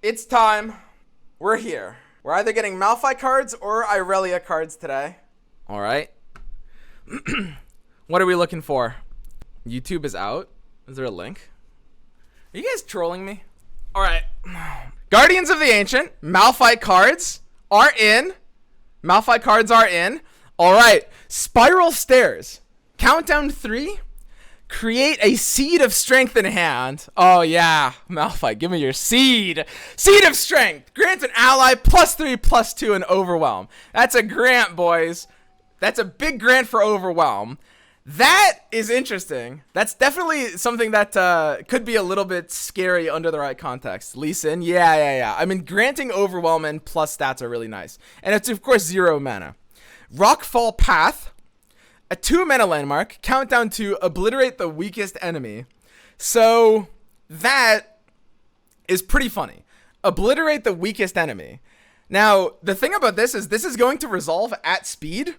It's time. We're here. We're either getting Malphite cards or Irelia cards today. All right. What are we looking for? YouTube is out. Is there a link? Are you guys trolling me? All right. Guardians of the Ancient. Malphite cards are in. Malphite cards are in. All right. Spiral Stairs. Countdown 3. Create a Seed of Strength in hand. Oh, yeah. Malphite, give me your seed. Seed of Strength. Grant an ally +3/+2 and Overwhelm. That's a grant, boys. That's a big grant for Overwhelm. That is interesting. That's definitely something that could be a little bit scary under the right context. Lee Sin, yeah. I mean, granting Overwhelm and plus stats are really nice. And it's, of course, 0 mana. Rockfall Path. A 2-mana landmark, countdown to obliterate the weakest enemy. So that is pretty funny. Obliterate the weakest enemy. Now, the thing about this is going to resolve at speed.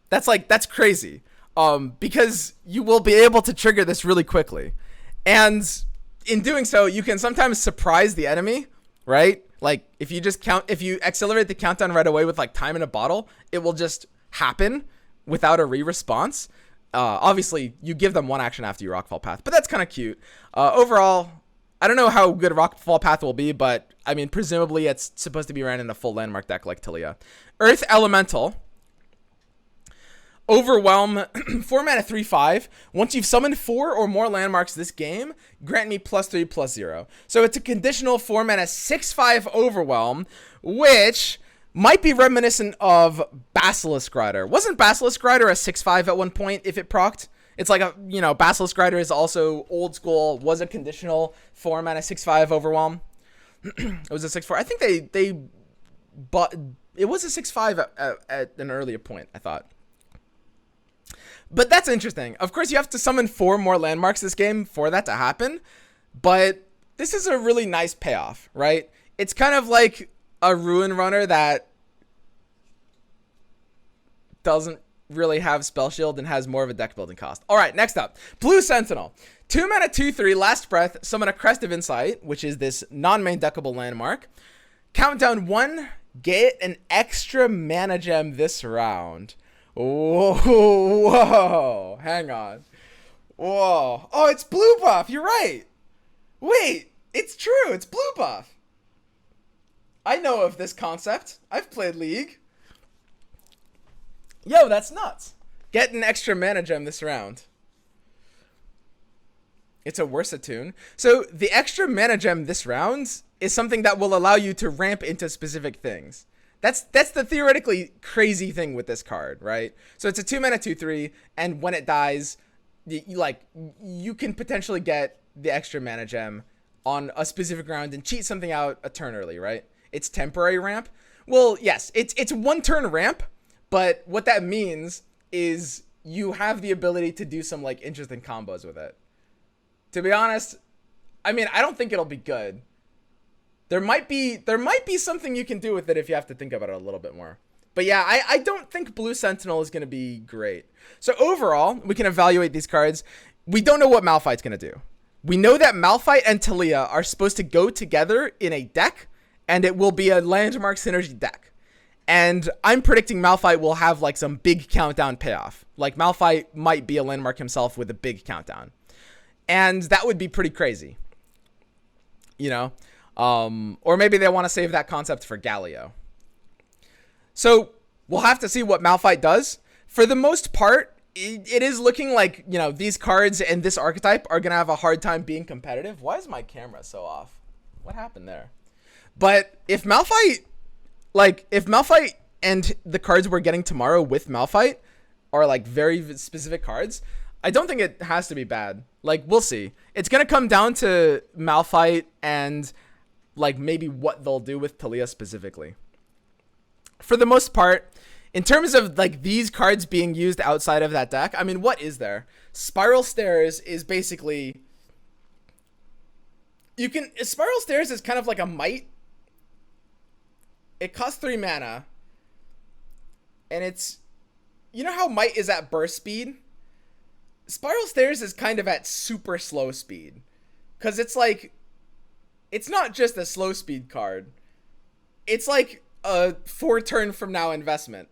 That's crazy. Because you will be able to trigger this really quickly. And in doing so, you can sometimes surprise the enemy, right? Like if you accelerate the countdown right away with like time in a bottle, it will just happen without a re-response. Obviously, you give them one action after you Rockfall Path, but that's kind of cute. Overall, I don't know how good Rockfall Path will be, but I mean, presumably it's supposed to be ran in a full landmark deck like Talia. Earth Elemental. Overwhelm, 4 mana 3/5. Once you've summoned 4 or more landmarks this game, grant me +3/+0. So it's a conditional 4 mana 6/5 Overwhelm, which might be reminiscent of Basilisk Rider. Wasn't Basilisk Rider a 6/5 at one point if it procced? It's like Basilisk Rider is also old school, was a conditional 4 mana 6/5 Overwhelm. It was a 6/4. I think but it was a 6/5 at an earlier point, I thought. But that's interesting. Of course, you have to summon 4 more landmarks this game for that to happen. But this is a really nice payoff, right? It's kind of like a Ruin Runner that doesn't really have Spell Shield and has more of a deck building cost. All right, next up. Blue Sentinel. 2 mana 2/3, Last Breath, summon a Crest of Insight, which is this non-main deckable landmark. Countdown 1, get an extra mana gem this round. Whoa, hang on. Whoa. Oh, it's blue buff. You're right. Wait, it's true. It's blue buff. I know of this concept. I've played League. Yo, that's nuts. Get an extra mana gem this round. It's a Wursatune. So the extra mana gem this round is something that will allow you to ramp into specific things. That's the theoretically crazy thing with this card, right? So it's a 2 mana 2/3, and when it dies, you can potentially get the extra mana gem on a specific round and cheat something out a turn early, right? It's temporary ramp. Well, yes, it's 1 turn ramp, but what that means is you have the ability to do some like interesting combos with it. To be honest, I mean, I don't think it'll be good. There might be something you can do with it if you have to think about it a little bit more. But yeah, I don't think Blue Sentinel is going to be great. So overall, we can evaluate these cards. We don't know what Malphite's going to do. We know that Malphite and Talia are supposed to go together in a deck, and it will be a landmark synergy deck. And I'm predicting Malphite will have like some big countdown payoff. Like Malphite might be a landmark himself with a big countdown. And that would be pretty crazy. Or maybe they want to save that concept for Galio. So we'll have to see what Malphite does. For the most part, it is looking like, these cards and this archetype are going to have a hard time being competitive. Why is my camera so off? What happened there? But if Malphite and the cards we're getting tomorrow with Malphite are like very specific cards, I don't think it has to be bad. Like, we'll see. It's going to come down to Malphite and like maybe what they'll do with Talia specifically. For the most part, in terms of like these cards being used outside of that deck, I mean, what is there? Spiral Stairs is basically Spiral Stairs is kind of like a Might. It costs 3 mana. And it's, how Might is at burst speed? Spiral Stairs is kind of at super slow speed. Because it's like it's not just a slow speed card. It's like a 4 turn from now investment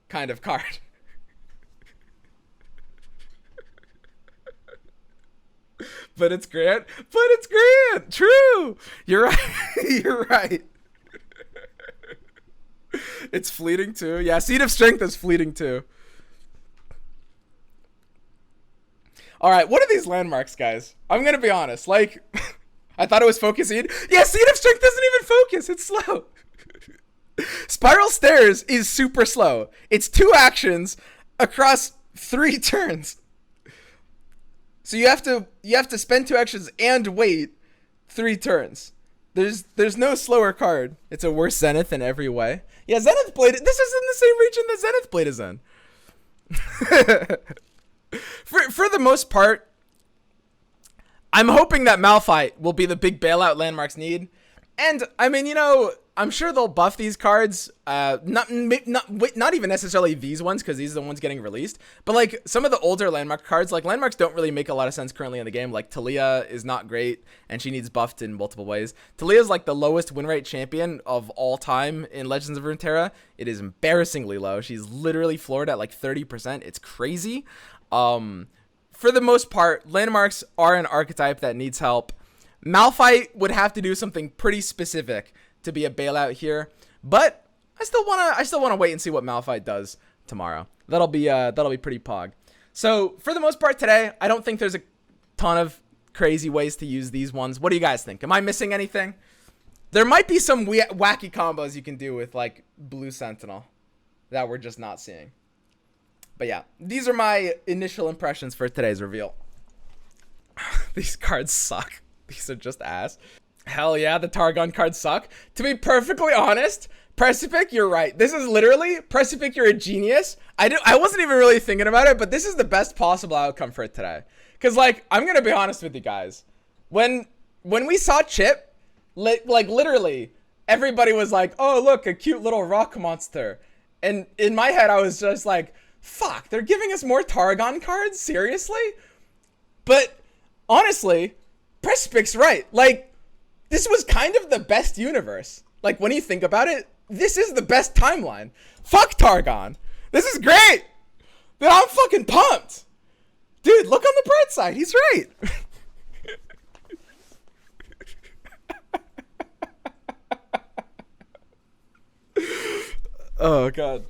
kind of card. But it's Grant. True. You're right. You're right. It's fleeting too. Yeah, Seed of Strength is fleeting too. All right, what are these landmarks, guys? I'm gonna be honest. Like, I thought it was Focus Seed. Yeah, Seed of Strength doesn't even focus. It's slow. Spiral Stairs is super slow. It's 2 actions across 3 turns. So you have to spend 2 actions and wait 3 turns. There's no slower card. It's a worse Zenith in every way. Yeah, Zenith Blade. This is in the same region that Zenith Blade is in. For the most part, I'm hoping that Malphite will be the big bailout landmarks need. And I mean, you know, I'm sure they'll buff these cards. Not even necessarily these ones, because these are the ones getting released. But like some of the older landmark cards, like landmarks don't really make a lot of sense currently in the game. Like Talia is not great, and she needs buffed in multiple ways. Talia is like the lowest win rate champion of all time in Legends of Runeterra. It is embarrassingly low. She's literally floored at like 30%. It's crazy. For the most part, landmarks are an archetype that needs help. Malphite would have to do something pretty specific to be a bailout here, but I still wanna wait and see what Malphite does tomorrow. That'll be pretty pog. So for the most part today, I don't think there's a ton of crazy ways to use these ones. What do you guys think? Am I missing anything? There might be some wacky combos you can do with like Blue Sentinel that we're just not seeing. But yeah, these are my initial impressions for today's reveal. These cards suck. These are just ass. Hell yeah, the Targon cards suck. To be perfectly honest, Precipic, you're right. This is literally, Precipic, you're a genius. I wasn't even really thinking about it, but this is the best possible outcome for it today. Because, like, I'm going to be honest with you guys. When we saw Chip, like, literally, everybody was like, oh, look, a cute little rock monster. And in my head, I was just like, fuck, they're giving us more Targon cards? Seriously? But, honestly, Precipic's right. Like, this was kind of the best universe. Like, when you think about it, this is the best timeline. Fuck Targon. This is great. Dude, I'm fucking pumped. Dude, look on the bright side. He's right. Oh, God.